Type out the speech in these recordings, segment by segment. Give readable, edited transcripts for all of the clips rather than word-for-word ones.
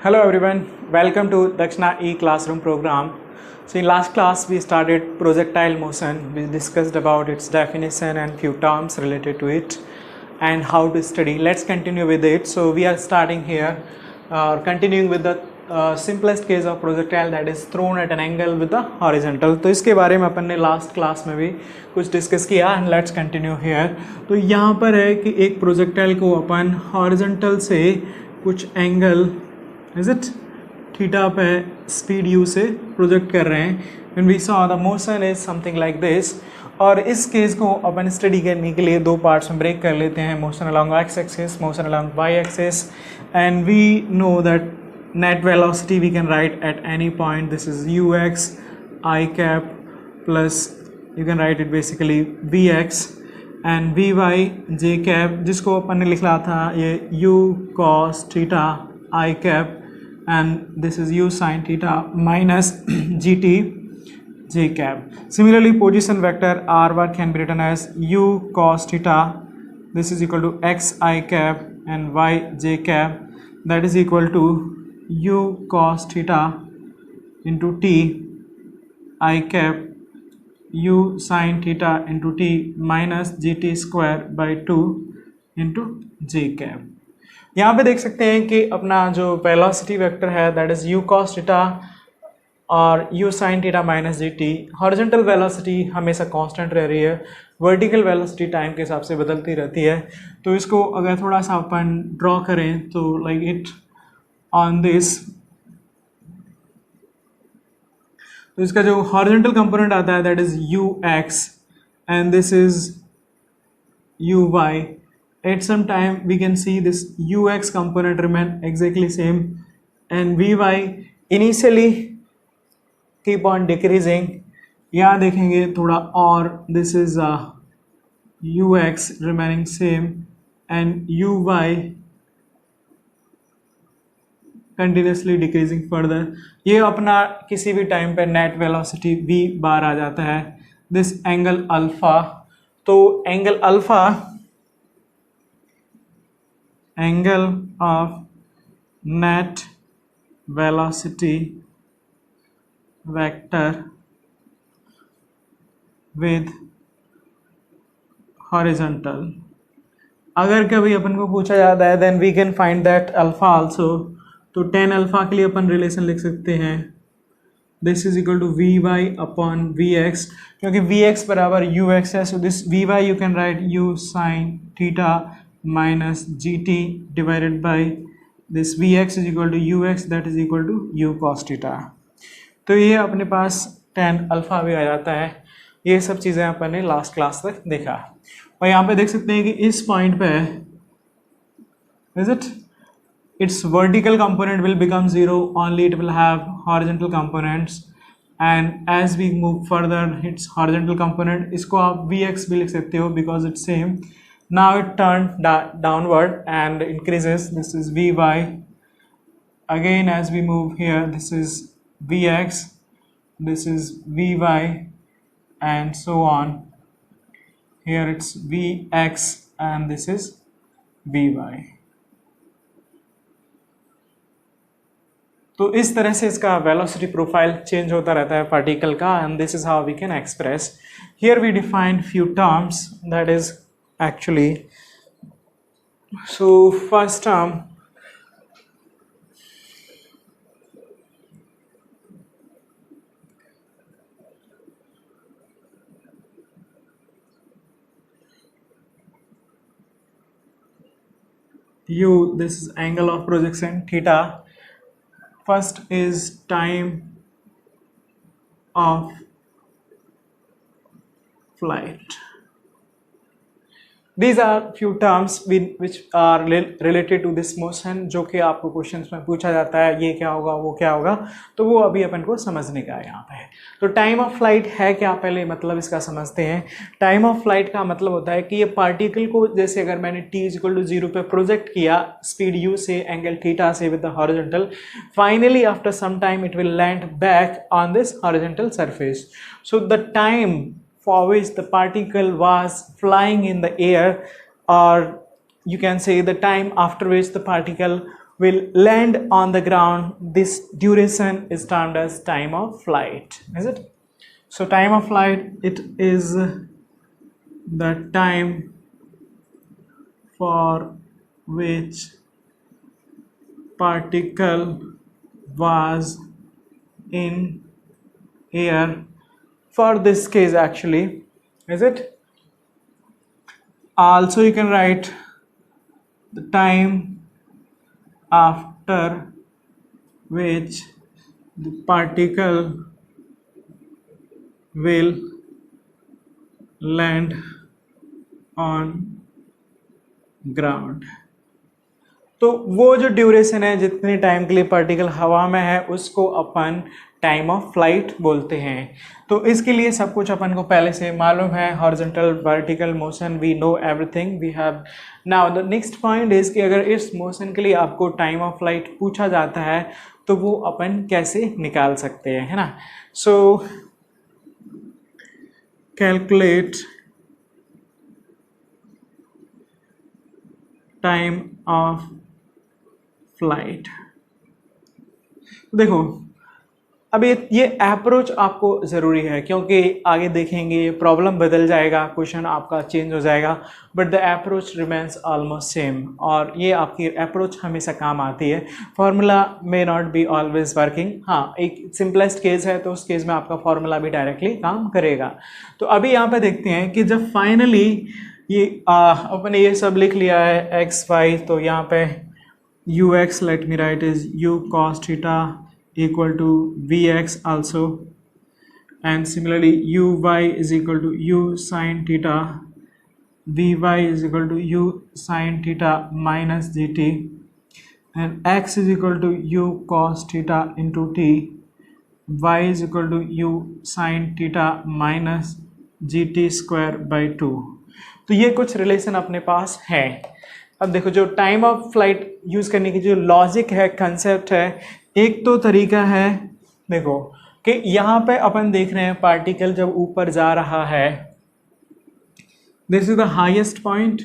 Hello everyone, welcome to Dakshina e-classroom program. So in last class we started projectile motion. We discussed about its definition and few terms related to it and how to study. Let's continue with it. So we are starting here, continuing with the simplest case of projectile that is thrown at an angle with the horizontal. तो इसके बारे में अपन ने last class में भी कुछ discuss किया and let's continue here. तो यहाँ पर है कि एक प्रोजेक्टाइल को अपन हॉरिजॉन्टल से कुछ एंगल इज इट थीटा पे स्पीड यू से प्रोजेक्ट कर रहे हैं. When we saw the motion is something like this. और इस केस को अपन स्टडी करने के लिए दो पार्ट्स में ब्रेक कर लेते हैं, motion along x axis, motion along y axis. And we know that net velocity we can write at any point. This is ux I cap plus you can write it basically vx and vy j cap, जिसको अपन ने लिखा था ये u cos theta I cap and this is u sin theta minus gt j cap. Similarly, position vector r bar can be written as u cos theta, this is equal to x I cap and y j cap, that is equal to u cos theta into t I cap u sin theta into t minus gt square by 2 into j cap. यहाँ पे देख सकते हैं कि अपना जो velocity vector है that is u cos theta और u sin theta minus g T. Horizontal velocity हमेशा कांस्टेंट रह रही है, वर्टिकल वेलोसिटी टाइम के हिसाब से बदलती रहती है. तो इसको अगर थोड़ा सा अपन ड्रॉ करें तो लाइक इट ऑन दिस, तो इसका जो हॉरिजॉन्टल कंपोनेंट आता है that is u x and this is u y. At some time we can see this u x component remain exactly same and v y initially keep on decreasing. यहाँ देखेंगे थोड़ा और this is u x remaining same and u y continuously decreasing further. ये अपना किसी भी time पे net velocity v bar आ जाता है. दिस एंगल अल्फा, तो angle alpha angle of net velocity vector with horizontal. अगर कभी अपन को पूछा जाता है then we can find that alpha also. तो टेन अल्फा के लिए अपन रिलेशन लिख सकते हैं this is equal to v y upon v x, क्योंकि वी एक्स बराबर यू एक्स है. So this v y you can write u sine theta minus g t divided by this v x is equal to u x that is equal to u cos theta. तो ये अपने पास tan alpha भी आ जाता है. ये सब चीज़ें अपन ने लास्ट क्लास तक देखा. और यहाँ पे देख सकते हैं कि इस पॉइंट पे is it its vertical component will become zero, only it will have horizontal components, and as we move further its horizontal component, इसको आप vx भी लिख सकते हो because it's same. Now it turned downward and increases. This is vy. Again as we move here this is vx, this is vy and so on. Here it's vx and this is vy. तो इस तरह से इसका velocity profile change होता रहता है particle का and this is how we can express. Here we define few terms that is actually, so first term u, this is angle of projection theta. First is time of flight. These are few terms which are related to this motion, जो कि आपको questions में पूछा जाता है ये क्या होगा वो क्या होगा, तो वो अभी अपन को समझने का है यहाँ पे. तो टाइम ऑफ फ्लाइट है क्या, पहले मतलब इसका समझते हैं. टाइम ऑफ फ्लाइट का मतलब होता है कि ये पार्टिकल को जैसे अगर मैंने t इक्वल टू 0 पे प्रोजेक्ट किया स्पीड u से एंगल थीटा से with the horizontal, finally after some time it will land back on this horizontal surface. So the time for which the particle was flying in the air, or you can say the time after which the particle will land on the ground, this duration is termed as time of flight, is it? So time of flight, it is the time for which particle was in air. For this case actually, is it? Also you can write the time after which the particle will land on ground. तो वो जो duration है, जितने time के लिए particle हवा में है, उसको अपन टाइम ऑफ फ्लाइट बोलते हैं. तो इसके लिए सब कुछ अपन को पहले से मालूम है, horizontal vertical motion, we know everything we have. Now the next point is कि अगर इस मोशन के लिए आपको टाइम ऑफ फ्लाइट पूछा जाता है तो वो अपन कैसे निकाल सकते हैं, है ना. सो कैलकुलेट टाइम ऑफ फ्लाइट. देखो अब ये अप्रोच आपको ज़रूरी है, क्योंकि आगे देखेंगे प्रॉब्लम बदल जाएगा, क्वेश्चन आपका चेंज हो जाएगा, but the approach remains almost same. और ये आपकी अप्रोच हमेशा काम आती है. Formula may not be always working. हाँ, एक सिंपलेस्ट केस है तो उस केस में आपका फार्मूला भी डायरेक्टली काम करेगा. तो अभी यहाँ पे देखते हैं कि जब फाइनली ये अपन ये सब लिख लिया है एक्स वाई, तो यहाँ पे you x, late me right is you cos theta equal to Vx also, and similarly Uy is equal to U sin theta, Vy is equal to U sin theta minus gt, and x is equal to U cos theta into t, y is equal to U sin theta minus gt square by 2. तो ये कुछ relation अपने पास है. अब देखो जो time of flight use करने की जो लॉजिक है, कंसेप्ट है, एक तो तरीका है, देखो कि यहाँ पे अपन देख रहे हैं पार्टिकल जब ऊपर जा रहा है, this is the highest point,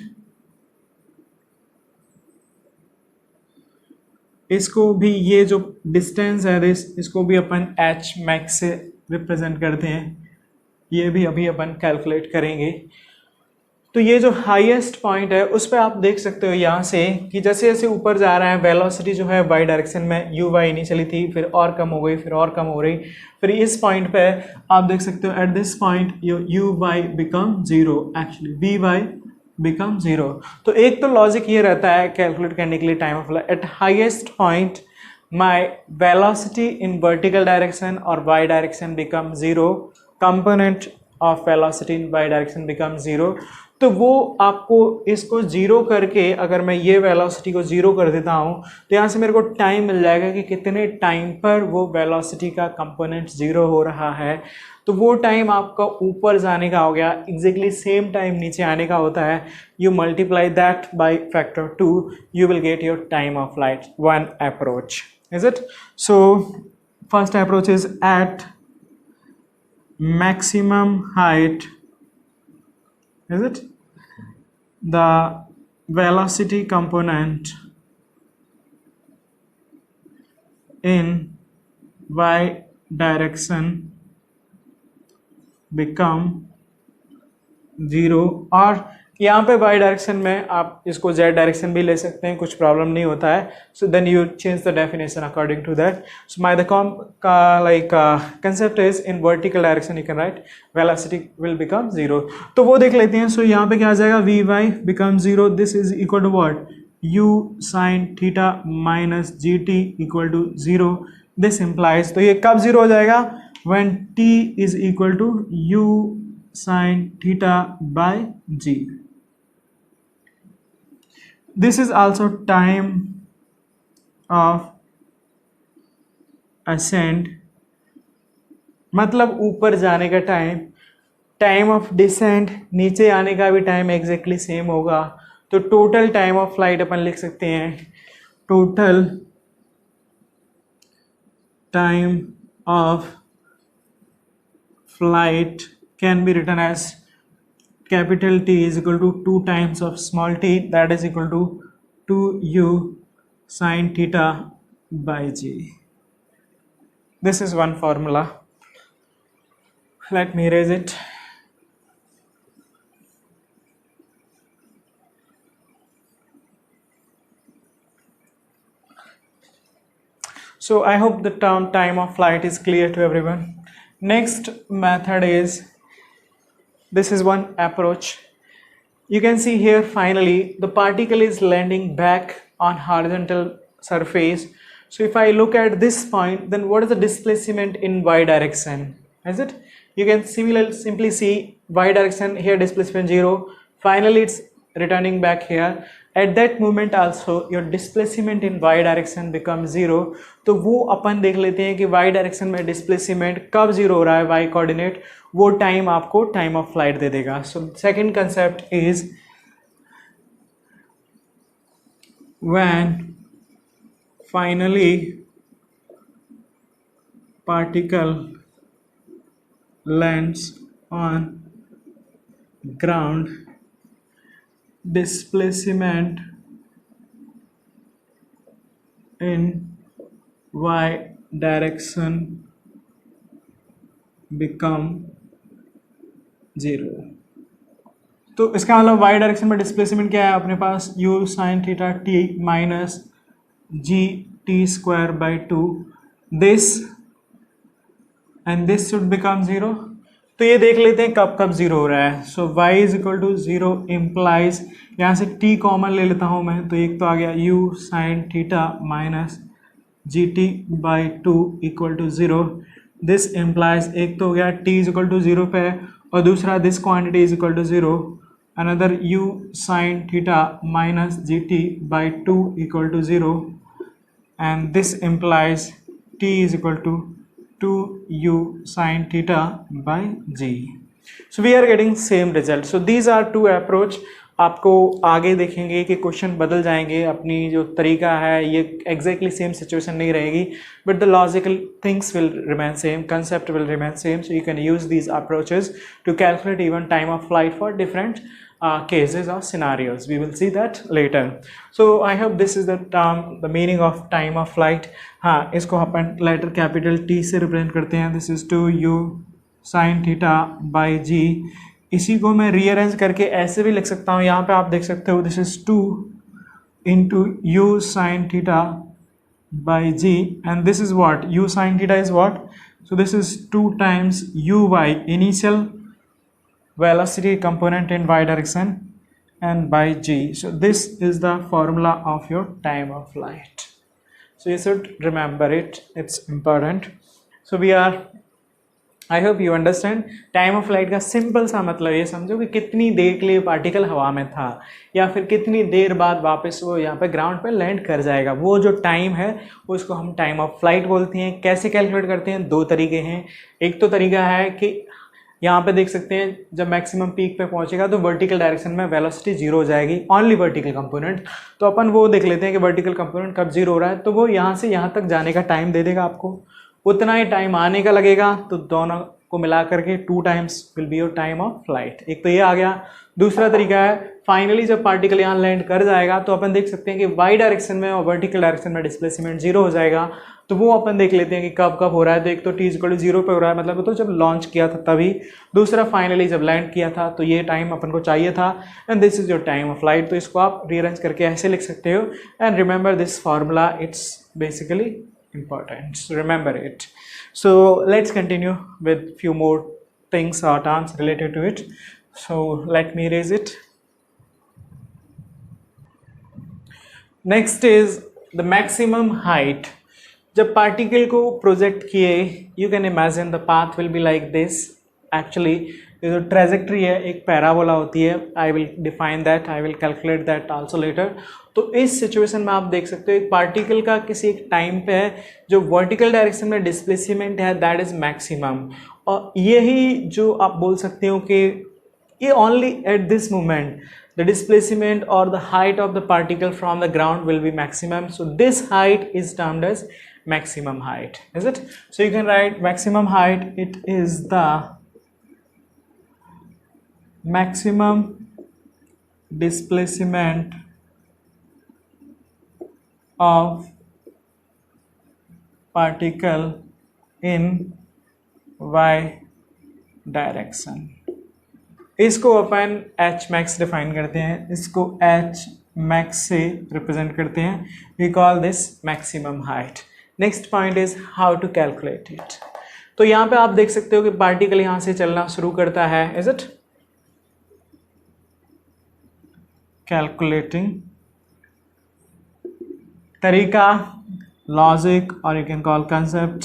इसको भी ये जो डिस्टेंस है इसको भी अपन h मैक्स से रिप्रेजेंट करते हैं, ये भी अभी अपन कैलकुलेट करेंगे. तो ये जो हाईएस्ट पॉइंट है उस पर आप देख सकते हो यहाँ से कि जैसे जैसे ऊपर जा रहा है वेलोसिटी जो है वाई डायरेक्शन में यू वाई नहीं चली थी, फिर और कम हो गई, फिर और कम हो रही, फिर इस पॉइंट पे आप देख सकते हो at this point u y become zero, actually v y become zero. तो एक तो लॉजिक ये रहता है कैलकुलेट करने के लिए time of flight, at highest point my velocity in vertical direction और Y direction become zero, component of velocity in Y direction become zero. तो वो आपको इसको जीरो करके, अगर मैं ये वेलोसिटी को जीरो कर देता हूँ तो यहाँ से मेरे को टाइम मिल जाएगा कि कितने टाइम पर वो वेलोसिटी का कंपोनेंट जीरो हो रहा है. तो वो टाइम आपका ऊपर जाने का हो गया, एग्जैक्टली सेम टाइम नीचे आने का होता है. You multiply that by factor 2, you will get your time of flight. One approach, is it? So first approach is at maximum height, is it? The velocity component in y direction become zero. और यहाँ पे y direction में आप इसको z direction भी ले सकते हैं, कुछ प्रॉब्लम नहीं होता है. So then you change the definition according to that. So my the concept is in vertical direction you can write velocity will become zero. तो वो देख लेते हैं. सो यहाँ पे क्या आ जाएगा, v y become zero, this is equal to what, u sin theta minus g t equal to zero. This implies, तो ये कब जीरो हो जाएगा, when t is equal to u sin theta by g. This is also time of ascent, मतलब ऊपर जाने का time. Time of decent, नीचे आने का भी टाइम एग्जैक्टली सेम होगा. तो टोटल टाइम ऑफ फ्लाइट अपन लिख सकते हैं, total time of flight can be written as capital T is equal to 2 times of small t, that is equal to 2u sine theta by g. This is one formula. Let me erase it. So I hope the term time of flight is clear to everyone. Next method is, this is one approach. You can see here finally the particle is landing back on horizontal surface. So if I look at this point, then what is the displacement in y direction? Is it? You can similarly simply see y direction here, displacement 0. Finally it's returning back here. At that moment also your displacement in y direction becomes 0. तो वो अपन देख लेते हैं कि y direction में displacement कब zero हो रहा है, y कोऑर्डिनेट, वो टाइम आपको टाइम ऑफ फ्लाइट दे देगा. So second concept is when finally particle lands on ground, displacement in y direction become 0. तो इसका मतलब y डायरेक्शन में डिस्प्लेसमेंट क्या है अपने पास, u sin theta t minus g t square by 2, this and this should become 0. तो ये देख लेते हैं कब कब 0 हो रहा है. So y is equal to 0 implies, यहाँ से t कॉमन ले लेता हूँ मैं, तो एक तो आ गया u sin theta minus g t by 2 equal to 0. This implies, एक तो हो गया t इज इक्वल टू 0 पे, और दूसरा this quantity is equal to 0, another u sin theta minus g t by 2 equal to 0, and this implies t is equal to 2u sin theta by g. So we are getting same result. So these are two approach. आपको आगे देखेंगे कि question बदल जाएंगे, अपनी जो तरीका है ये एग्जैक्टली सेम सिचुएशन नहीं रहेगी, but the logical things will remain same, concept will remain same. So you can use these approaches to calculate even time of flight for different cases or scenarios. We will see that later. So I hope this is the term, the meaning of time of flight. हाँ, इसको अपन letter capital T से represent करते हैं. This is 2u sin theta by g. इसी को मैं rearrange करके ऐसे भी लिख सकता हूँ, यहाँ पे आप देख सकते हो, this is 2 into u sin theta by g, and this is what, u sin theta is what, so this is 2 times uy, initial velocity component in y direction, and by g. So this is the formula of your time of flight. So you should remember it, it's important. So we are, I hope you understand. Time of flight का simple सा मतलब ये समझो कि कितनी देर के लिए particle हवा में था, या फिर कितनी देर बाद वापस वो यहाँ पे ग्राउंड पे लैंड कर जाएगा, वो जो टाइम है उसको हम टाइम ऑफ फ्लाइट बोलते हैं. कैसे कैलकुलेट करते हैं, दो तरीके हैं. एक तो तरीका है कि यहाँ पे देख सकते हैं जब मैक्सिमम पीक पे पहुंचेगा तो वर्टिकल डायरेक्शन में वेलोसिटी 0 हो जाएगी, ओनली वर्टिकल कंपोनेंट. तो अपन वो देख लेते हैं कि वर्टिकल कंपोनेंट कब 0 हो रहा है, तो वो यहाँ से यहाँ तक जाने का टाइम दे देगा आपको, उतना ही टाइम आने का लगेगा. तो दोनों को मिला करके 2 times will be your time of flight. एक तो ये आ गया. दूसरा तरीका है, फाइनली जब पार्टिकल यहाँ लैंड कर जाएगा तो अपन देख सकते हैं कि वाई डायरेक्शन में और वर्टिकल डायरेक्शन में डिस्प्लेसमेंट 0 हो जाएगा. तो वो अपन देख लेते हैं कि कब कब हो रहा है. तो एक तो टी इक्वल टू 0 पे हो रहा है, मतलब तो जब लॉन्च किया था तभी. दूसरा फाइनली जब लैंड किया था, तो ये टाइम अपन को चाहिए था, and this is your time of flight. तो इसको आप रीअरेंज करके ऐसे लिख सकते हो, and remember this formula, it's basically important, so remember it. So let's continue with few more things or terms related to it. So let me erase it. Next is the maximum height. जब particle को project किए, you can imagine the path will be like this. Actually ये जो trajectory है एक parabola होती है. I will define that, I will calculate that also later. तो इस सिचुएशन में आप देख सकते हो एक पार्टिकल का किसी एक टाइम पे है जो वर्टिकल डायरेक्शन में डिस्प्लेसमेंट है, दैट इज मैक्सिमम. और यही जो आप बोल सकते हो कि ये only at this moment the displacement or the height of the particle from the ground will be maximum. So this height is termed as maximum height, is it? So you can write maximum height, it is the maximum displacement of particle in y direction. इसको अपन H max define करते हैं, इसको H max से represent करते हैं. We call this maximum height. Next point is how to calculate it. तो यहाँ पे आप देख सकते हो कि पार्टिकल यहाँ से चलना शुरू करता है. इज इट कैलकुलेटिंग तरीका, लॉजिक और you can call concept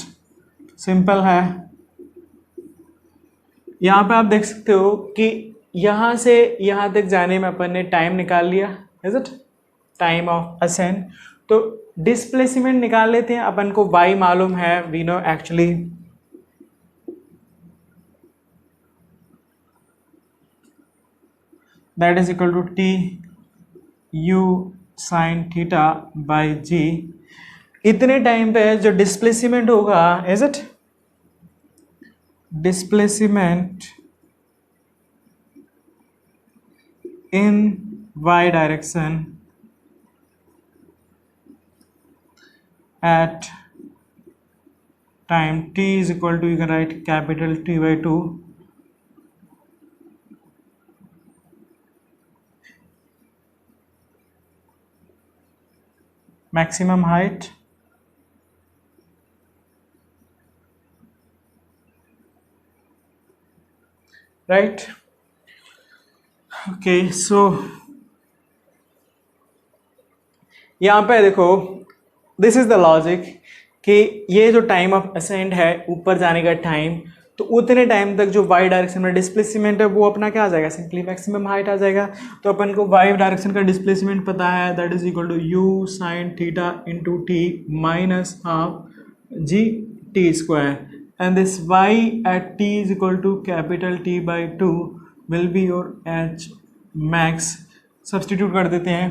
simple है. यहाँ पे आप देख सकते हो कि यहाँ से यहाँ तक जाने में अपन ने टाइम निकाल लिया. Is it time of ascend. तो डिस्प्लेसमेंट निकाल लेते हैं. अपन को y मालूम है. We know actually that is equal to T u sine theta by G. इतने टाइम पे जो डिस्प्लेसमेंट होगा, is it displacement in y direction at time t is equal to, you can write capital T by 2, maximum height right. Okay, so यहाँ पे देखो this is the logic कि ये जो टाइम ऑफ असेंड है, ऊपर जाने का टाइम, तो उतने टाइम तक जो वाई डायरेक्शन में डिस्प्लेसमेंट है वो अपना क्या आ जाएगा, सिंपली मैक्सिमम हाइट आ जाएगा. तो अपन को वाई डायरेक्शन का डिस्प्लेसमेंट पता है, that is equal to u sine theta into t minus half g t square. And this y at t is equal to capital T by 2 will be your h max. Substitute कर देते हैं.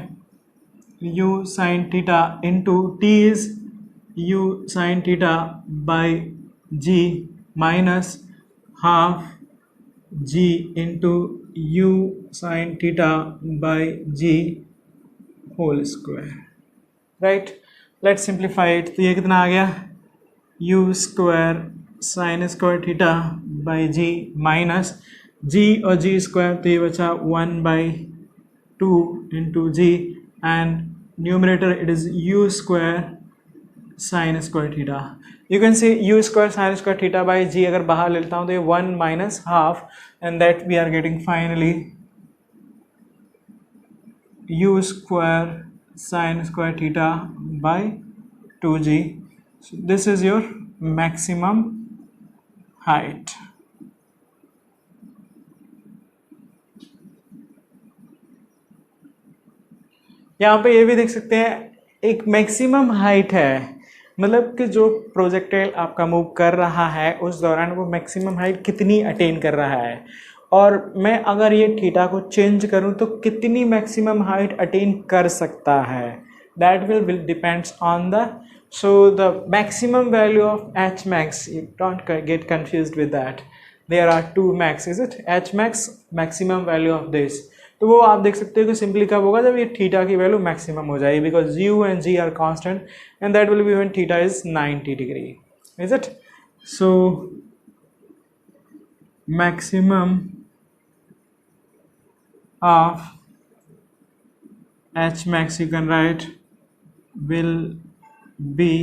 u sin theta into t is u sin theta by g minus half g into u sin theta by g whole square. Right? Let's simplify it. तो ये कितना आ गया, u square sine square theta by G minus G और G square, तो ये बचा 1/2 into G and numerator it is U square sine square theta. You can say U square sine square theta by G अगर बाहर लेता हूँ तो ये 1 minus half and that we are getting finally U square sine square theta by 2g. This is your maximum height. यहाँ पे ये भी देख सकते हैं एक मैक्सिमम हाइट है, मतलब कि जो प्रोजेक्टाइल आपका मूव कर रहा है उस दौरान वो मैक्सिमम हाइट कितनी अटेन कर रहा है, और मैं अगर ये थीटा को चेंज करूँ तो कितनी मैक्सिमम हाइट अटेन कर सकता है. That will depends on the. So the maximum value of h max, you don't get confused with that. There are two max, is it? h max maximum value of this. तो वो आप देख सकते हो कि सिंपली कब होगा, जब ये थीटा की वैल्यू मैक्सिमम हो जाएगी, because u and g are constant and that will be when theta is 90 degree. Is it? So maximum of h max you can write will be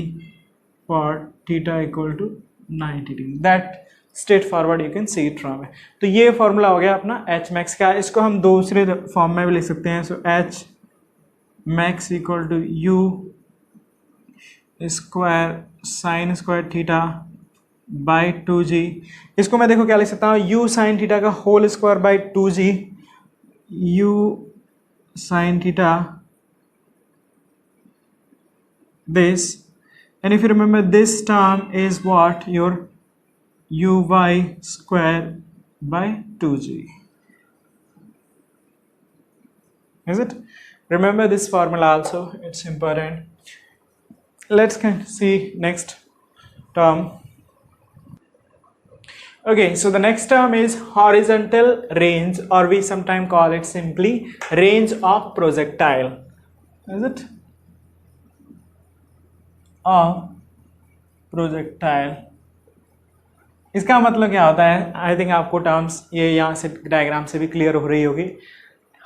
for theta equal to 90 degree. That straightforward you can see it from it. तो ये formula हो गया अपना h max का. इसको हम दूसरे form में भी लिख सकते हैं. So h max equal to u square sine square theta by 2g. इसको मैं देखो क्या लिख सकता हूँ, u साइन थीटा का whole square by 2g, u sine theta this, and if you remember this term is what, your uy square by 2g. Is it? Remember this formula also, it's important. Let's see next term. Okay, so the next term is horizontal range, or we sometimes call it simply range of projectile. Is it? Of projectile. इसका मतलब क्या होता है, I think आपको terms ये यहाँ से diagram से भी क्लियर हो रही होगी।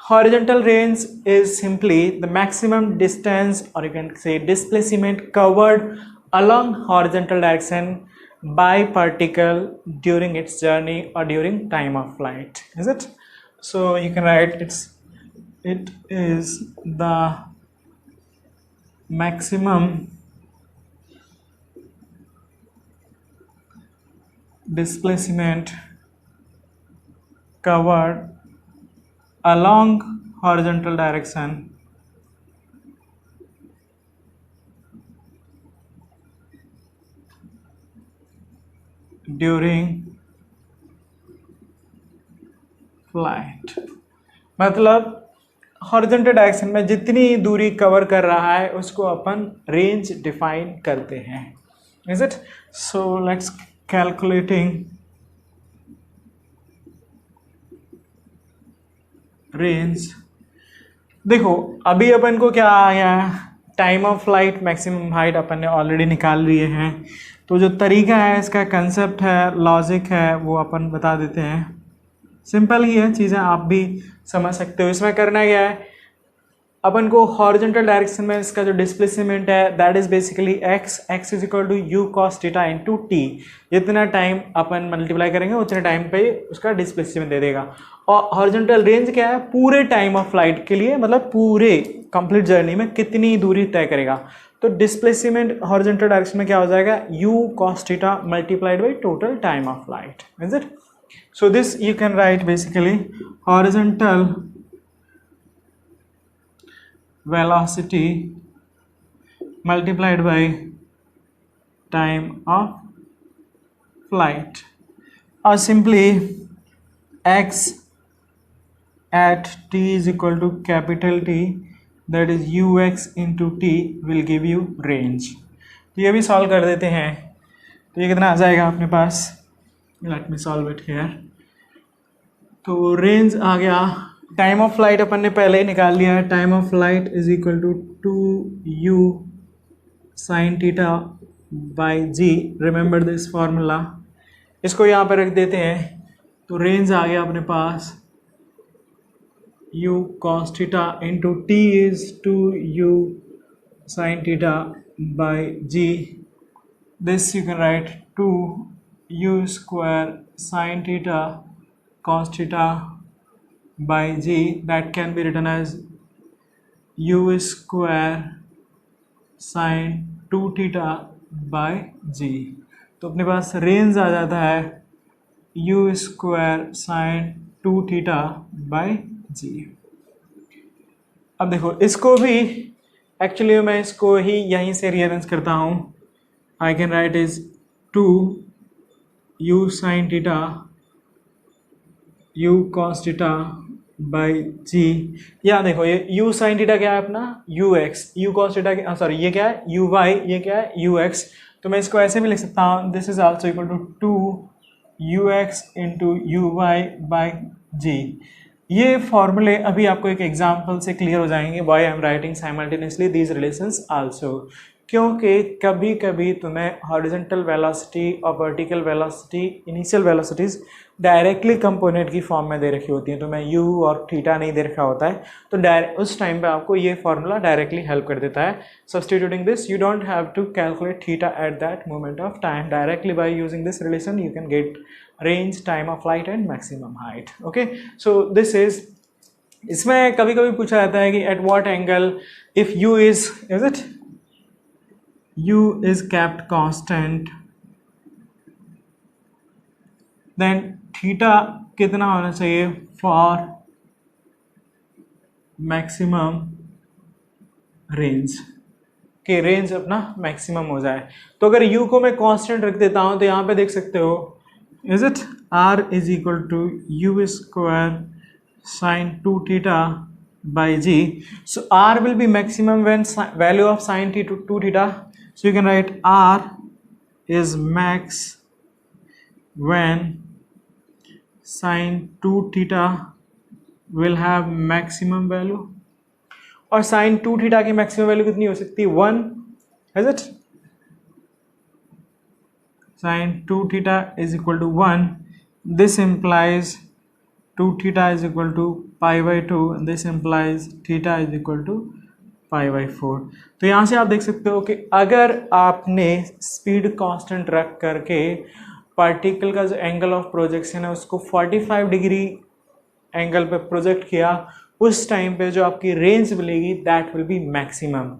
Horizontal range is simply the maximum distance, or you can say displacement, covered along horizontal direction by particle during its journey or during time of flight. Is it? So you can write it is the maximum displacement covered along horizontal direction during flight। मतलब horizontal direction में जितनी दूरी cover कर रहा है उसको अपन range define करते हैं। Is it? So let's calculating range. देखो अभी अपन को क्या आया, time of flight, maximum height अपन ने ऑलरेडी निकाल लिए हैं। तो जो तरीका है, इसका कंसेप्ट है, लॉजिक है, वो अपन बता देते हैं। सिंपल ही है, चीज़ें आप भी समझ सकते हो। इसमें करना क्या है, अपन को हॉरिजॉन्टल डायरेक्शन में इसका जो डिस्प्लेसमेंट है that is basically x is equal to u cos theta into t. जितना टाइम अपन मल्टीप्लाई करेंगे उतने टाइम पे उसका डिस्प्लेसमेंट दे देगा। और हॉरिजॉन्टल रेंज क्या है, पूरे टाइम ऑफ फ्लाइट के लिए, मतलब पूरे कंप्लीट जर्नी में कितनी दूरी तय करेगा। तो डिस्प्लेसमेंट हॉरिजॉन्टल डायरेक्शन में क्या हो जाएगा, u cos theta multiplied by total time of flight. Is it? So this you can right basically horizontal velocity multiplied by time of flight, or simply x at t is equal to capital T, that is ux into t will give you range। तो ये भी solve कर देते हैं। तो ये कितना आ जाएगा अपने पास, let me solve it here. तो रेंज आ गया, टाइम ऑफ फ्लाइट अपन ने पहले ही निकाल लिया है। Time of flight is equal to 2u sin theta by g. Remember this formula, इसको यहाँ पर रख देते हैं। तो रेंज आ गया अपने पास u cos theta into t is 2u sin theta by g. This you can write 2u square sin theta cos theta by g, that can be written as u square sin 2 theta by g। तो अपने पास range आ जाता है u square sin 2 theta by g। अब देखो इसको भी actually मैं इसको ही यहीं से रीअरेंज करता हूँ। I can write is 2u sin theta u cos theta by G. या देखो ये u sin थीटा क्या है अपना ux, u cos theta sorry ये क्या है uy, ये क्या है ux। तो मैं इसको ऐसे भी लिख सकता हूँ, this is also equal to 2ux into uy by G. ये फॉर्मूले अभी आपको एक एग्जाम्पल से क्लियर हो जाएंगे, why I am writing simultaneously these relations also. क्योंकि कभी कभी तुम्हें हॉरिजॉन्टल वेलोसिटी और vertical velocity, initial velocities directly component की फॉर्म में दे रखी होती हैं, तो मैं u और थीटा नहीं दे रखा होता है। तो उस टाइम पे आपको ये फॉर्मूला डायरेक्टली हेल्प कर देता है। Substituting this you don't have to calculate theta at that moment of time, directly by using this relation you can get range, time of flight and maximum height. Okay, so this is, इसमें कभी कभी पूछा जाता है कि at what angle if u is it u is kept constant then theta कितना होना चाहिए फॉर मैक्सिमम रेंज, कि रेंज अपना मैक्सिमम हो जाए। तो अगर u को मैं कांस्टेंट रख देता हूं तो यहाँ पे देख सकते हो, is it r is equal to u square sine 2 theta by g. So r will be maximum when value of sin 2 theta, so you can write r is max when sin 2 theta will have maximum value। और sin 2 theta की maximum value कितनी हो सकती है 1, is it? sine 2 theta is equal to 1. This implies 2 theta is equal to pi by 2 and this implies theta is equal to pi by 4. तो यहाँ से आप देख सकते हो कि अगर आपने स्पीड कांस्टेंट रख करके पार्टिकल का जो एंगल ऑफ प्रोजेक्शन है उसको 45 डिग्री एंगल पे प्रोजेक्ट किया, उस टाइम पे जो आपकी रेंज मिलेगी that will B maximum.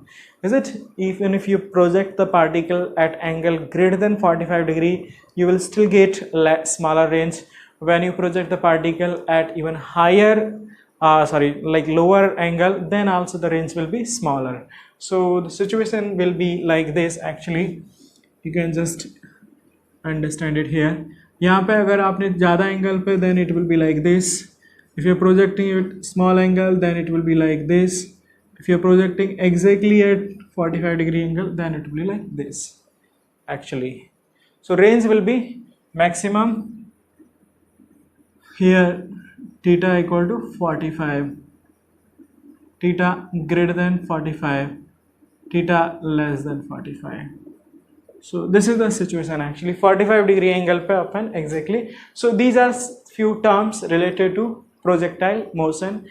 Is it? Even if you project the particle at angle greater than 45 degree, you will still get smaller range. When you project the particle at even higher, like lower angle, then also the range will be smaller. So the situation will be like this. Actually, you can just understand it here. यहाँ पे अगर आपने ज़्यादा angle पे, then it will be like this. If you are projecting it small angle, then it will be like this. If you are projecting exactly at 45 degree angle, then it will be like this actually. So range will be maximum here, theta equal to 45, theta greater than 45, theta less than 45. So this is the situation actually, 45 degree angle पे अपन exactly. So these are few terms related to projectile motion.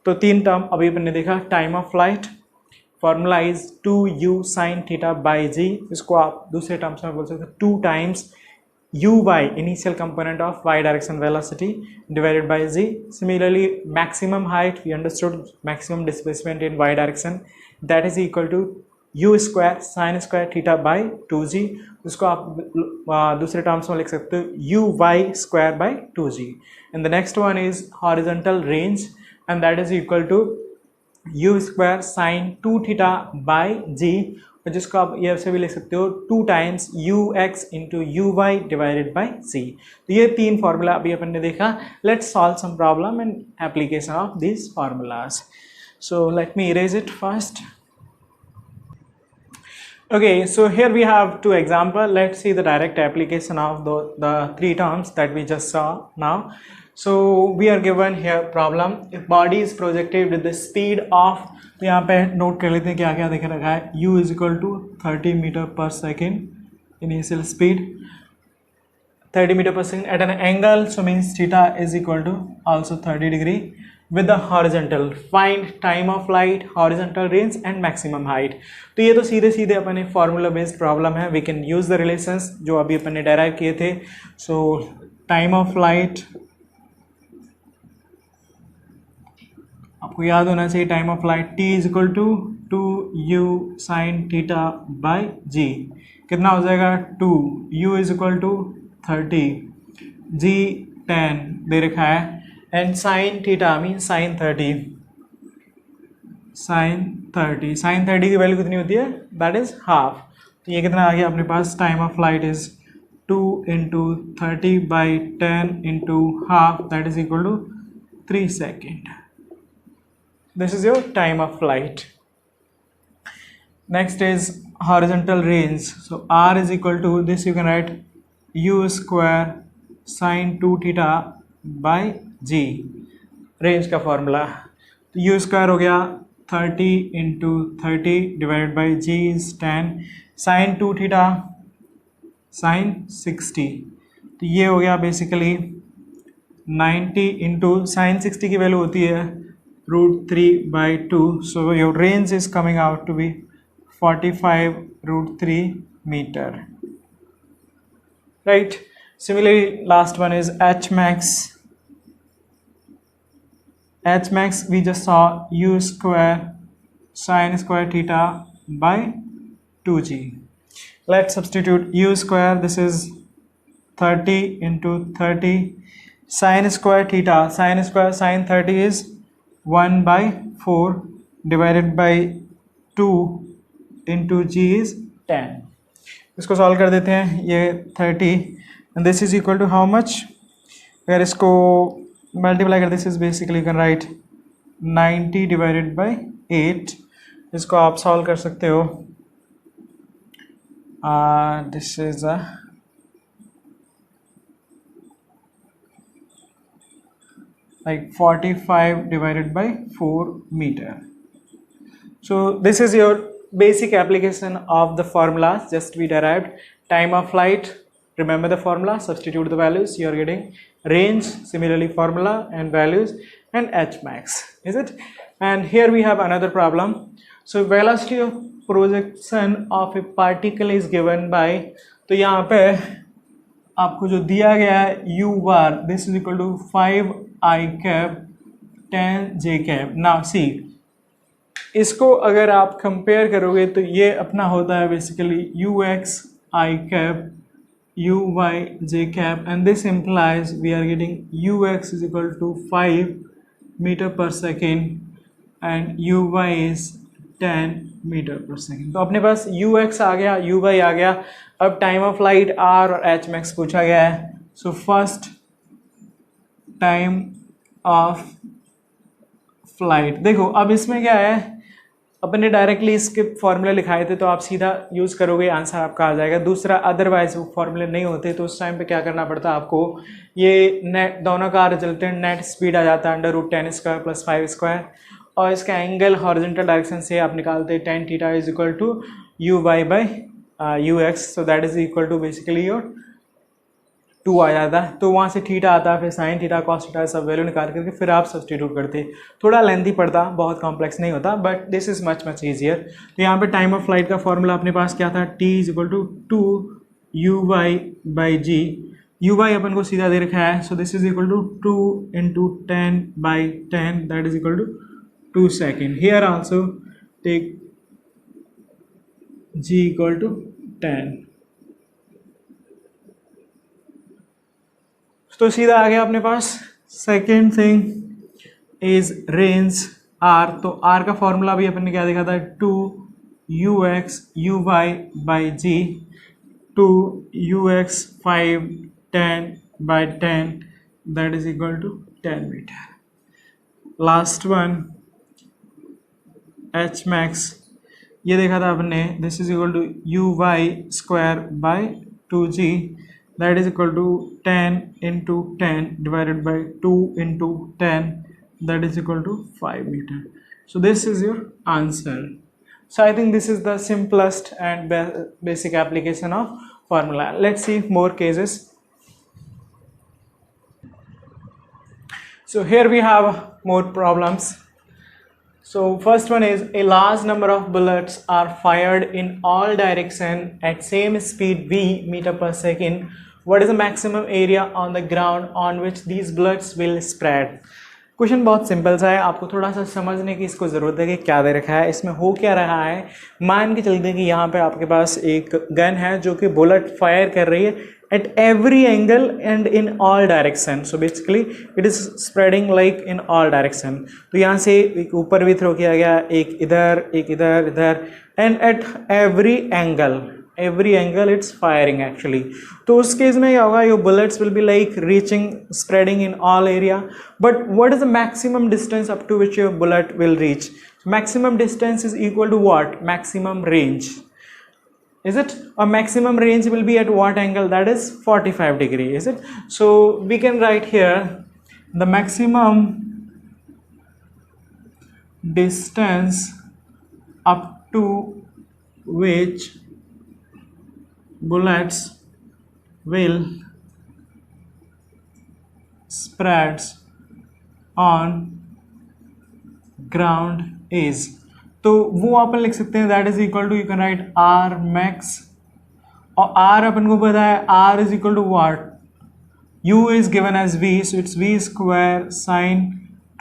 तो 3 term अभी अपन ने देखा. Time of flight, formula is 2u sin theta by G. इसको आप दूसरे terms में बोल सकते हो 2 times uy, initial component of y direction velocity, divided by g. Similarly maximum height, we understood maximum displacement in y direction, that is equal to u square sine square theta by 2g. उसको आप दूसरे terms में लिख सकते हो uy square by 2g. And the next one is horizontal range, and that is equal to u square sin 2 theta by g, जिसको आप ये से भी लिख सकते हो 2 times ux into uy divided by c. तो ये 3 फार्मूला अभी अपन ने देखा. Let's solve some problem and application of these formulas. So let me erase it first. Okay, so here we have 2 examples. Let's see the direct application of the 3 terms that we just saw now. So we are given here problem, if body is projected with the speed of, तो यहाँ पे note कर लेते हैं क्या क्या देख रखा है. u is equal to 30 meter per second initial speed, 30 meter per second at an angle, so means theta is equal to also 30 degree with the horizontal. Find time of flight, horizontal range and maximum height. तो ये तो सीधे सीधे अपने formula based problem है. We can use the relations जो अभी अपन ने डेराइव किए थे. सो टाइम ऑफ फ्लाइट आपको याद होना चाहिए, time of flight t is equal to 2u sine theta by G. कितना हो जाएगा 2, u is equal to 30, g 10 दे रखा है, and sine theta mean sine 30, sine 30 की वैल्यू कितनी होती है, दैट इज हाफ. तो ये कितना आ गया अपने पास, time of flight is 2 into 30 by 10 into half, that is equal to 3 seconds. This is your time of flight. Next is horizontal range. So r is equal to this, you can write u square sin 2 theta by g. Range का formula, तो u square हो गया 30 into 30 divided by g is 10, sin 2 theta sin 60. तो ये हो गया basically 90 into sin 60 की value होती है √3 by 2. So your range is coming out to be 45 √3 meter. Right. Similarly, last one is h max. H max we just saw u square sin square theta by 2g. Let's substitute u square. This is 30 into 30 sin square theta. Sin square sin 30 is 1 by 4 divided by 2 into g is 10. इसको solve कर देते हैं. ये 30 and this is equal to how much, अगर इसको multiply कर, this is basically can write 90 divided by 8. इसको आप सॉल्व कर सकते हो. This is like 45 divided by 4 meter. So this is your basic application of the formulas just we derived. Time of flight, remember the formula, substitute the values, you are getting range, similarly formula and values, and H max, is it? And here we have another problem. So velocity of projection of a particle is given by, तो यहाँ पे आपको जो दिया गया है u bar, this is equal to 5 I cap 10 j cap. Now see, इसको अगर आप कंपेयर करोगे तो ये अपना होता है basically ux I cap uy j cap, and this implies we are getting ux is equal to 5 meter per second and uy is 10 meter per second. तो अपने पास ux आ गया, uy आ गया. अब टाइम ऑफ फ्लाइट r और h max पूछा गया है. So first time of flight, देखो अब इसमें क्या है, अपने डायरेक्टली इसके फॉर्मूले लिखाए थे तो आप सीधा यूज़ करोगे, आंसर आपका आ जाएगा. दूसरा अदरवाइज वो फॉर्मूले नहीं होते तो उस टाइम पे क्या करना पड़ता आपको, ये नेट दोनों का रिजल्टेंट नेट स्पीड आ जाता है √10² + 5², और इसका एंगल हॉरिजॉन्टल डायरेक्शन से आप निकालते tan theta is equal to uy/ux, so that is equal to basically your 2 आ जाता है. तो वहाँ से थीटा आता है, फिर साइन थीटा कॉस थीटा सब वैल्यू निकाल करके फिर आप सब्सटीट्यूट करते. थोड़ा लेंथी पड़ता, बहुत कॉम्प्लेक्स नहीं होता, but this is much much easier. तो यहाँ पे टाइम ऑफ फ्लाइट का फॉर्मूला अपने पास क्या था, t is equal to 2uy/g. uy अपन को सीधा दे रखा है, so this is equal to 2 × 10/10, that is equal to 2 second. Here also take g equal to 10. तो सीधा आ गया अपने पास. Second thing is range r. तो r का फॉर्मूला भी अपन ने क्या देखा था, 2ux uy/g, 2ux 5 10/10, that is equal to 10 metre. Last one h max, ये देखा था अपने, this is equal to uy² / 2g, that is equal to 10 × 10 divided by 2 × 10, that is equal to 5 meter. So this is your answer. So I think this is the simplest and basic application of formula. Let's see more cases. So here we have more problems. So first one is, a large number of bullets are fired in all direction at same speed v meter per second. What is the maximum area on the ground on which these bullets will spread? Question बहुत simple सा है, आपको थोड़ा सा समझने की इसको ज़रूरत है कि क्या दे रखा है, इसमें हो क्या रहा है. मान के चलते हैं कि यहाँ पे आपके पास एक गन है जो कि बुलेट फायर कर रही है at every angle and in all direction. So basically it is spreading like in all direction. तो यहाँ से एक ऊपर भी थ्रो किया गया, एक इधर एक इधर इधर, and at every angle it's firing actually. तो उस केस में क्या होगा, your bullets will be like reaching, spreading in all area. But what is the maximum distance up to which your bullet will reach? Maximum distance is equal to what? Maximum range. Is it? A maximum range will be at what angle? That is 45 degree. Is it? So we can write here the maximum distance up to which bullets will spreads on ground is. तो वो अपन लिख सकते हैं, that is equal to, you can write r max, और r अपन को पता है r is equal to what, u is given as v, so it's v² sin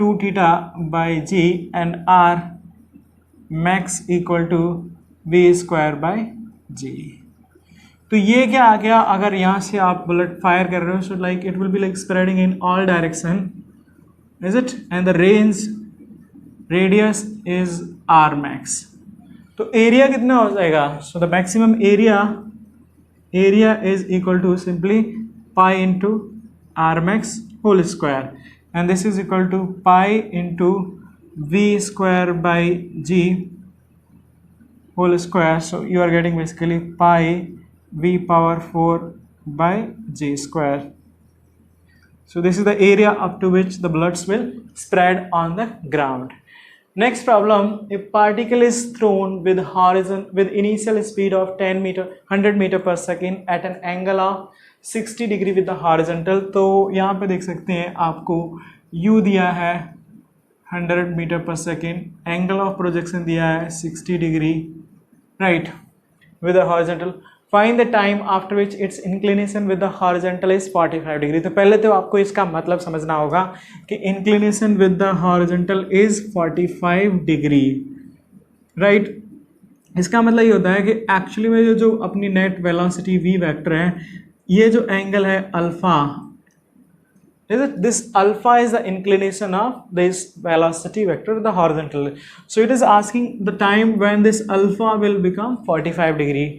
2 theta by g, and r max equal to v² g. तो ये क्या आ गया, अगर यहाँ से आप बुलेट फायर कर रहे हो, so like it will be like spreading in all direction, is it, and the radius is r max. तो एरिया कितना हो जाएगा, so the maximum area is equal to simply pi into r max whole square, and this is equal to pi into v²/g whole square. So you are getting basically pi v⁴/g². So this is the area up to which the bullets will spread on the ground. Next problem, a particle is thrown with initial speed of 100 meter per second at an angle of 60 degree with the horizontal. तो यहाँ पे देख सकते हैं आपको u दिया है 100 metre per second, angle of projection दिया है 60 degree, right, with the horizontal. Find the time after which it's inclination with the horizontal is 45 degree. तो पहले तो आपको इसका मतलब समझना होगा कि inclination with the horizontal is 45 degree, right. इसका मतलब ये होता है कि एक्चुअली में जो अपनी नेट वेलोसिटी v वेक्टर है, ये जो एंगल है alpha, is it, this alpha is the inclination of this velocity vector the horizontal. So it is asking the time when this alpha will become 45 degree.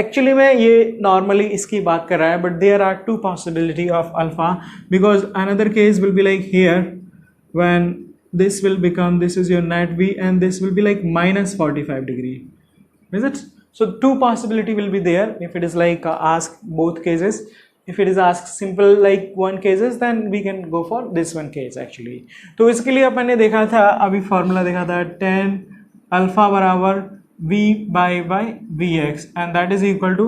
Actually में ये normally इसकी बात कर रहा है, but there are two possibility of alpha, because another case will be like here when this will become, this is your net v and this will be like minus 45 degree, is it? So two possibility will be there if it is like ask both cases. If it is asked simple like one cases, then we can go for this one case actually. तो इसके लिए अपन ने देखा था, अभी formula देखा था, tan alpha बराबर v by v x and that is equal to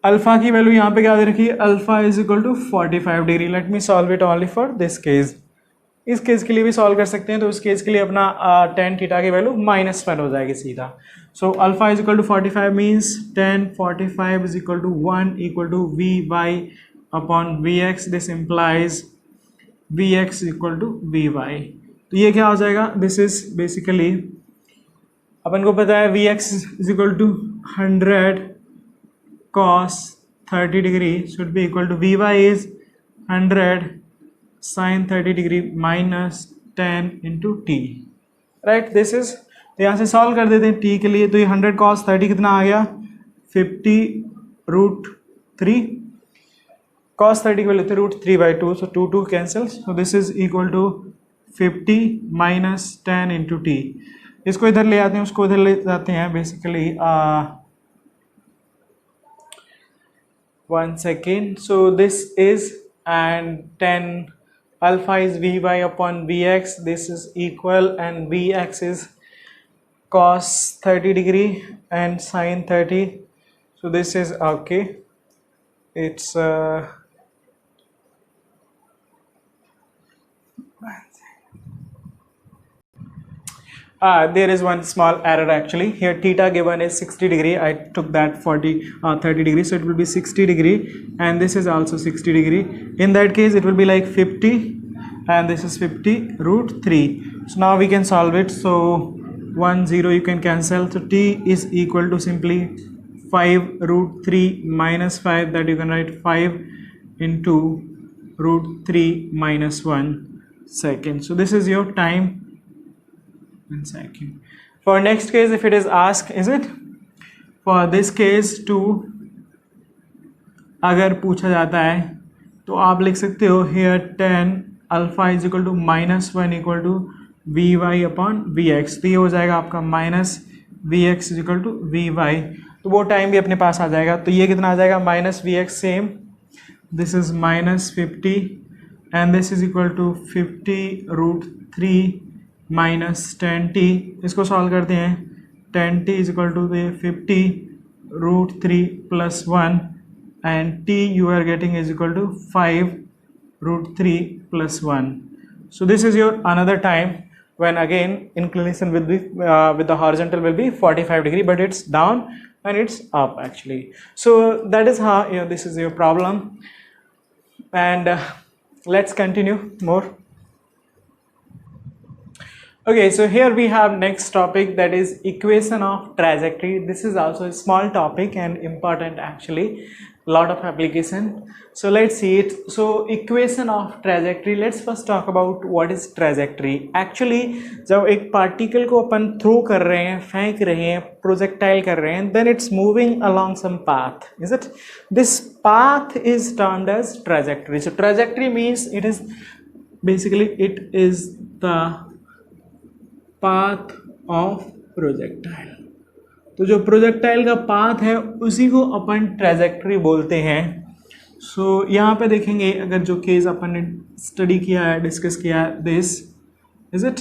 alpha की वैल्यू यहाँ पे क्या दे रखी है, alpha is equal to 45 degree. Let me solve it only for this case. इस केस के लिए भी सॉल्व कर सकते हैं, तो उस केस के लिए अपना tan थीटा की वैल्यू -1 हो जाएगी सीधा. So alpha is equal to 45 means tan 45 is equal to 1 equal to v by upon v x. This implies v x equal to v y. तो ये क्या हो जाएगा, दिस इज बेसिकली अपन को पता है v x is equal to 100 cos 30 degree should be equal to v y is 100 sin 30 degree minus 10 into t, right. This is, यहाँ से सॉल्व कर देते हैं टी के लिए. तो ये 100 cos 30 कितना आ गया, 50√3. cos 30 की वैल्यू थी √3/2, so 2 cancel. So this is equal to 50 minus 10 into t. इसको इधर ले आते हैं, उसको इधर ले जाते हैं basically. 1 second. So this is and 10 alpha is v y upon vx. This is equal and vx is cos 30 degree and sin 30. So this is okay. It's there is one small error actually. Here theta given is 60 degree. I took that 30 degree, so it will be 60 degree, and this is also 60 degree. In that case it will be like 50 and this is 50√3. So now we can solve it. So 1 0 you can cancel. So t is equal to simply 5√3 minus 5, that you can write 5 into √3 minus 1 second. So this is your time in second. For next case, if it is asked, is it for this case too, अगर पूछा जाता है तो आप लिख सकते हो here tan alpha is equal to -1 equal to v y upon v x. तो ये हो जाएगा आपका minus v x is equal to v y. तो वो टाइम भी अपने पास आ जाएगा. तो ये कितना आ जाएगा, minus v x same, this is -50 and this is equal to 50√3 minus 10t. इसको सॉल्व करते हैं. 10t is equal to 50√3 plus 1 and t you are getting is equal to 5√3 plus 1. So this is your another time when again inclination with the horizontal will be 45 degree, but it's down and it's up actually. So that is how this is your problem, and let's continue more. Okay, so here we have next topic, that is equation of trajectory. This is also a small topic and important actually, lot of application. So let's see it. So equation of trajectory, let's first talk about what is trajectory. Actually जब एक particle को अपन throw कर रहे हैं, फेंक रहे हैं, projectile कर रहे हैं, then it's moving along some path, is it? This path is termed as trajectory. So trajectory means it is basically the path of projectile. तो जो प्रोजेक्टाइल का पाथ है उसी को अपन ट्रेजेक्ट्री बोलते हैं. सो यहाँ पे देखेंगे, अगर जो केस अपन ने स्टडी किया है, डिस्कस किया है, this is it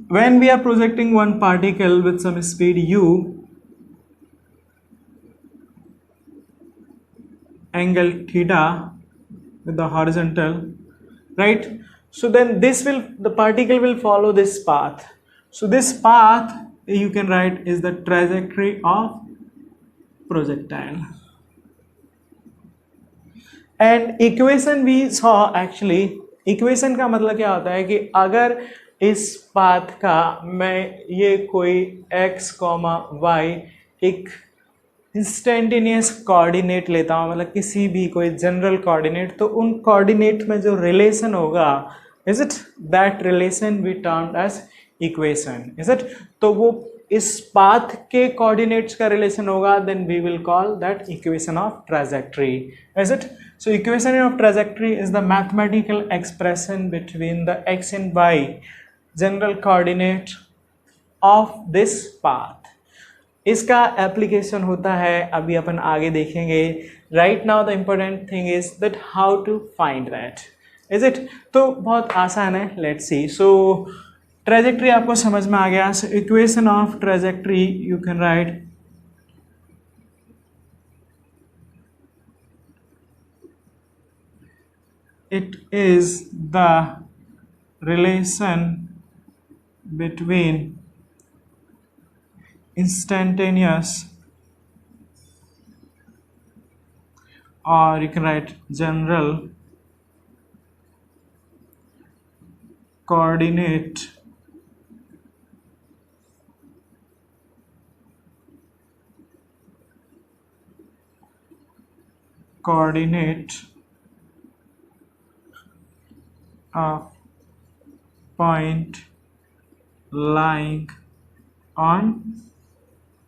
when we are projecting one particle with some speed u, angle theta with the horizontal, right? So then the particle will follow this path. So this path you can write is the trajectory of projectile. And equation we saw, actually equation का मतलब क्या होता है कि अगर इस path का मैं ये कोई x, y एक इंस्टेंटेनियस कोऑर्डिनेट लेता हूँ, मतलब किसी भी कोई जनरल कोऑर्डिनेट, तो उन कोऑर्डिनेट में जो रिलेशन होगा, is it that relation we termed as equation, is it? तो वो इस पाथ के कोऑर्डिनेट्स का रिलेशन होगा, then we will call that equation of trajectory, is it? So equation of trajectory is the mathematical expression between the x and y general coordinate of this path. इसका application होता है, अभी अपन आगे देखेंगे. Right now the important thing is that how to find that, is it? तो बहुत आसान है, लेट्स सी. सो ट्रेजेक्ट्री आपको समझ में आ गया. So equation of trajectory you can right it is the relation between instantaneous, or you can write general coordinate of point lying on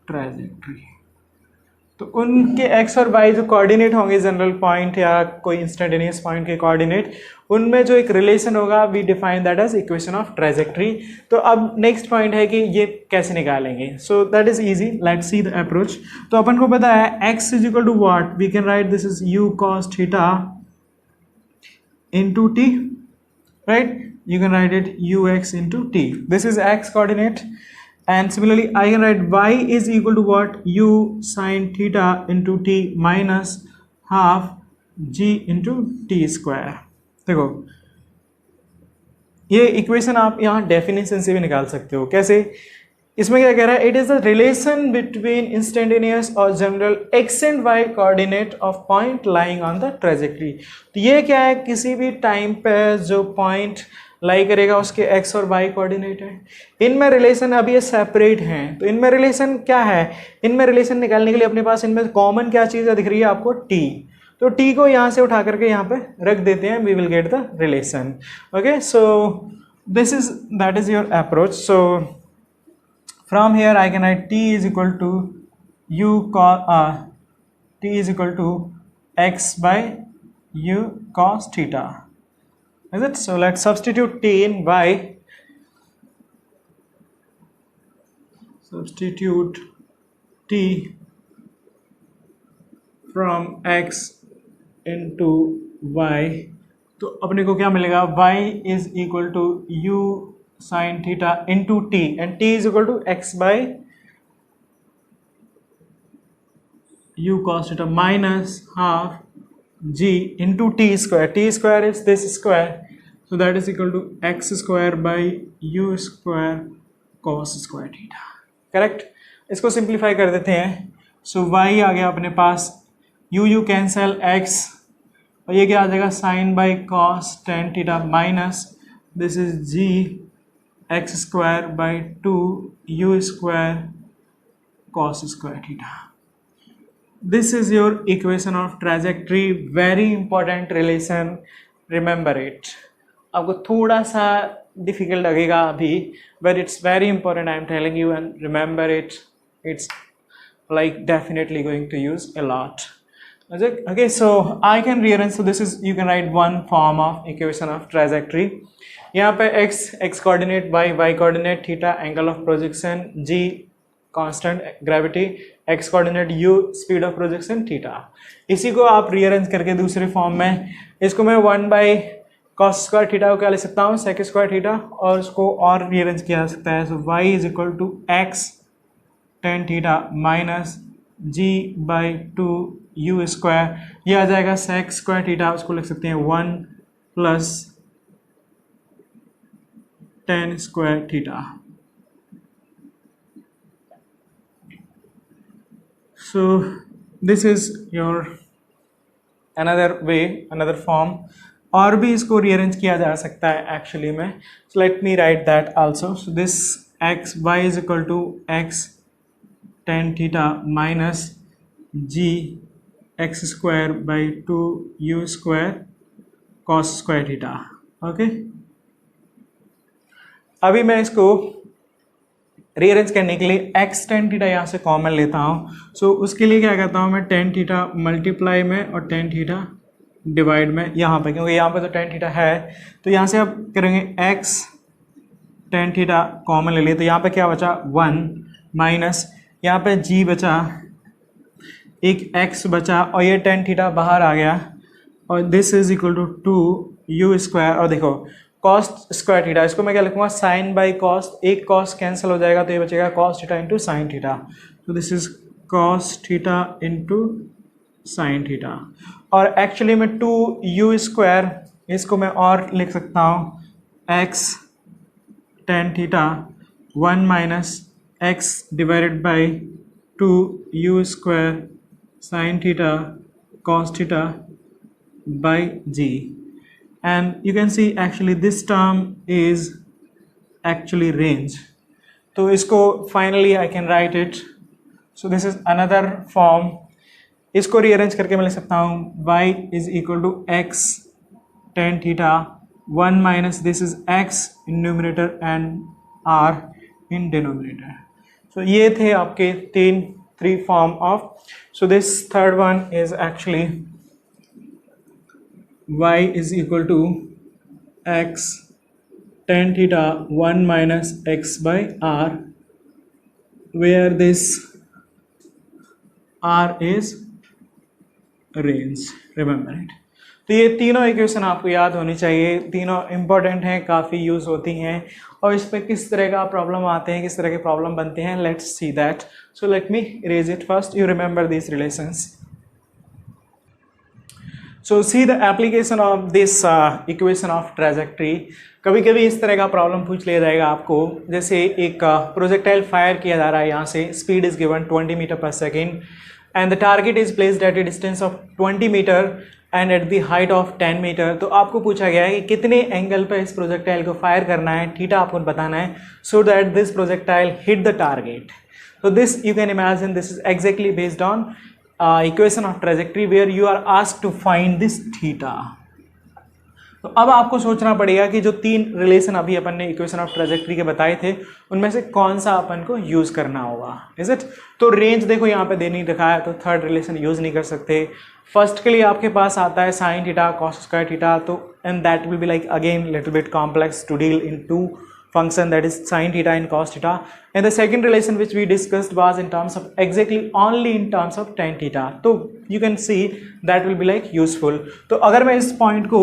trajectory. तो उनके x और y जो कोऑर्डिनेट होंगे, general point या कोई इंस्टेंटेनियस पॉइंट के coordinate, उनमें जो एक रिलेशन होगा, we define that as equation of trajectory. तो अब नेक्स्ट पॉइंट है कि ये कैसे निकालेंगे. So that is easy, let's see the approach. तो अपन को पता है x is equal to what, we can write this is u cos theta into t, right? You can write it ux into t. This is x coordinate, and similarly I can write y is equal to what, u sin theta into t minus half g into t square. देखो ये equation आप यहाँ definition से भी निकाल सकते हो. कैसे? इसमें क्या कह रहा है, it is the relation between instantaneous और general X and Y coordinate of point lying on the trajectory. तो ये क्या है, किसी भी टाइम पे जो पॉइंट लाई करेगा उसके एक्स और वाई कोऑर्डिनेट है. इनमें रिलेशन अभी ये सेपरेट हैं, तो इनमें रिलेशन क्या है, इनमें रिलेशन निकालने के लिए अपने पास इनमें कॉमन क्या चीज़ दिख रही है आपको, टी. तो टी को यहाँ से उठा करके यहाँ पे रख देते हैं, we will get the relation. Okay, so this is that is your approach. So from here I can write t is equal to u cos t is equal to x by u cos theta, is it? So let's substitute t in y. Substitute t from x into y. तो अपने को क्या मिलेगा, y is equal to u sin theta into t, and t is equal to x by u cos theta minus half g into t square. T square is this square, so that is equal to x square by u square cos square theta. Correct? इसको simplify कर देते हैं. सो y आ गया अपने पास, u cancel x, और ये क्या आ जाएगा, sine by cos tan theta minus this is g x square by 2 u square cos square theta. This is your equation of trajectory. Very important relation, remember it. आपको थोड़ा सा difficult लगेगा अभी, but it's very important, I am telling you, and remember it. It's like definitely going to use a lot. Okay, so I can rearrange. So this is, you can write one form of equation of trajectory. यहाँ पे x coordinate, y coordinate, theta angle of projection, g constant gravity, x coordinate u speed of projection, theta. इसी को आप rearrange करके दूसरे form में, इसको मैं 1 बाई कॉस स्क्वायर थीटा को क्या लिख सकता हूँ, सेक स्क्वायर थीटा, और उसको और रीअरेंज किया जा सकता है। So Y is equal to x tan theta minus G by two you square, ये आ जाएगा सेक स्क्वायर थीटा, उसको लिख सकते हैं 1 plus ten square theta. So this is your another way, another form. और भी इसको रीअरेंज किया जा सकता है एक्चुअली में। So let me write that also. So this x y is equal to x tan theta minus g x square by two you square cos square theta. Okay, अभी मैं इसको रीअरेंज करने के लिए एक्स टेन थीटा यहाँ से common लेता हूँ। सो उसके लिए क्या करता हूँ मैं, टेन थीटा मल्टीप्लाई में और टेन थीटा डिवाइड में यहाँ पे, क्योंकि यहाँ पे तो टेन थीटा है, तो यहाँ से अब करेंगे एक्स टेन थीटा कॉमन ले लिए, तो यहाँ पे क्या बचा 1 माइनस यहाँ पे जी बचा, एक x बचा, और ये टेन थीटा बाहर आ गया, और this is equal to 2 U square. और देखो कॉस स्क्वायर थीटा, इसको मैं क्या लिखूँगा, साइन बाई कॉस, एक कॉस कैंसिल हो जाएगा तो ये बचेगा cos theta into sine theta. तो this is cos theta into sine theta. और एक्चुअली में 2 यू स्क्वायर, इसको मैं और लिख सकता हूँ x tan theta 1 minus x divided by 2 U square sin theta cos theta by g, and you can see actually this term is actually range. तो इसको finally I can write it. So this is another form. इसको rearrange करके मैं लिख सकता हूँ y is equal to x tan theta 1 minus this is x in numerator and r in denominator. So ये थे आपके three form of. So this third one is actually y is equal to x tan theta 1 minus x by r, where this r is range, remember it. तो ये तीनों equation आपको याद होनी चाहिए, तीनों इंपॉर्टेंट हैं, काफ़ी यूज़ होती हैं, और इस पर किस तरह का प्रॉब्लम आते हैं, किस तरह के प्रॉब्लम बनते हैं, let's see that. So let me raise it first. You remember these relations. So see the application of this equation of trajectory. कभी कभी इस तरह का प्रॉब्लम पूछ लिया जाएगा आपको, जैसे एक प्रोजेक्टाइल फायर किया जा रहा है, यहाँ से speed is given 20 meter per second and the target is placed at a distance of 20 meter and at the height of 10 meter. तो आपको पूछा गया है कि कितने एंगल पर इस प्रोजेक्टाइल को फायर करना है, थीटा आपको बताना है, so that this projectile hit the target. So this you can imagine this is exactly based on equation of trajectory where you are asked to find this theta. तो अब आपको सोचना पड़ेगा कि जो तीन रिलेशन अभी अपन ने इक्वेशन ऑफ ट्रेजेक्ट्री के बताए थे उनमें से कौन सा अपन को यूज करना होगा. Is it? तो रेंज देखो यहाँ पे दे नहीं रखा है, तो थर्ड रिलेशन यूज नहीं कर सकते. फर्स्ट के लिए आपके पास आता है sine theta cos square theta, तो and that will be like again little bit complex to deal in to function, that is sin theta and cos theta. And the second relation which we discussed was in terms of exactly only in terms of tan theta. तो you can see that will be like useful. तो अगर मैं इस point को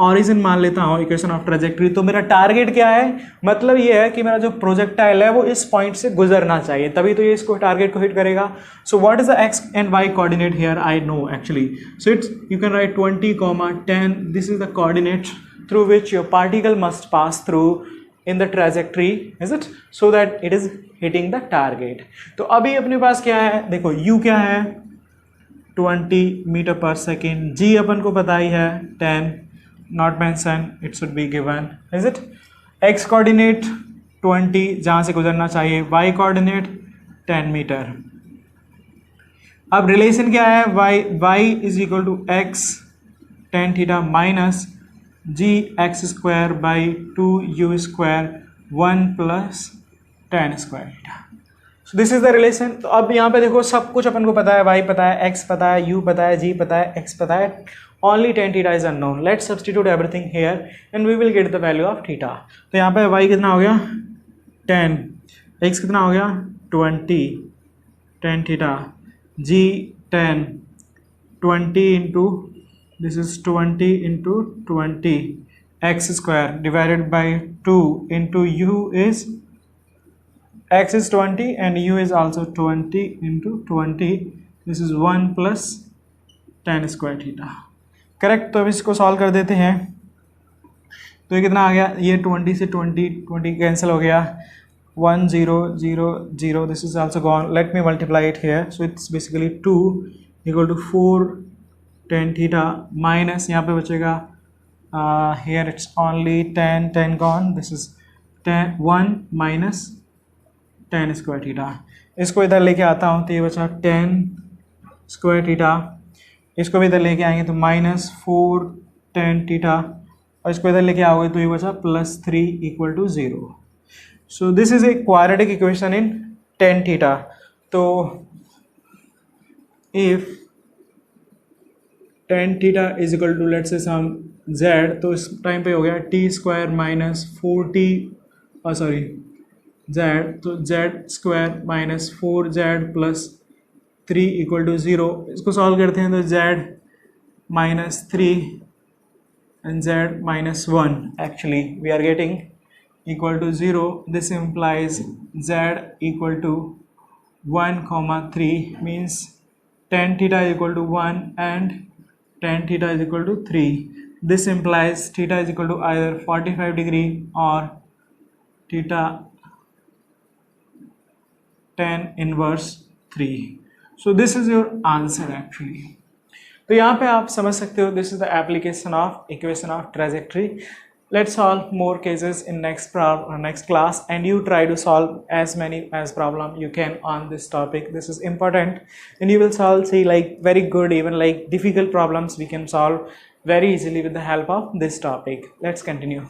origin मान लेता हूँ equation of trajectory, तो मेरा टारगेट क्या है, मतलब ये है कि मेरा जो प्रोजेक्टाइल है वो इस पॉइंट से गुजरना चाहिए, तभी तो ये इसको टारगेट को हिट करेगा. So what is the x and Y coordinate here, I know actually. So it's you can write 20, 10. This is the coordinate through which your particle must pass through in the trajectory, is it, so that it is hitting the target. तो अभी अपने पास क्या है, देखो u क्या है 20 meter per second, g अपन को पता ही है 10, not mention, it should be given, is it. x coordinate 20 जहाँ से गुजरना चाहिए, y कोऑर्डिनेट 10 मीटर. अब रिलेशन क्या है, y is equal to x tan theta minus g x square by 2u square 1 plus tan square theta. So this is the relation. तो अब यहाँ पे देखो सब कुछ अपन को पता है, y पता है, x पता है, u पता है, g पता है, x पता है, only tan theta is unknown. Let's substitute everything here and we will get the value of theta. तो यहाँ पे y कितना हो गया 10, x कितना हो गया 20 tan theta, g 10, 20 into this is 20 into 20 x square divided by 2 into u is x is 20 and u is also 20 into 20. This is 1 plus tan square theta. Correct. तो अब इसको सॉल्व कर देते हैं. तो ये कितना आ गया, ये 20 से 20 कैंसिल हो गया. 1 0 0 0. This is also gone. Let me multiply it here. So it's basically 2 equal to 4 tan theta minus यहाँ पे बचेगा here it's only 10 gone. This is 1 minus tan square theta. इसको इधर लेके आता हूँ तो ये बचा tan स्क्वायर थीटा. इसको भी इधर लेके आएंगे तो माइनस 4 tan थीटा और इसको इधर लेके आओगे तो ये बचा +3 equal to 0. So this is a quadratic equation in tan theta. तो if tan theta is equal to let's say some z, तो इस टाइम पे हो गया t square minus 4t sorry z, तो z square minus 4z plus 3 equal to 0. इसको solve करते हैं तो z minus 3 and z minus 1 actually we are getting equal to 0. This implies z equal to 1,3 means tan theta is equal to 1 and tan theta is equal to 3. This implies theta is equal to either 45 degree or theta tan inverse 3. So this is your answer actually. तो यहाँ पे आप समझ सकते हो this is the application of equation of trajectory. Let's solve more cases in next class and you try to solve as many as problem you can on this topic. This is important and you will see like very good, even like difficult problems we can solve very easily with the help of this topic. Let's continue.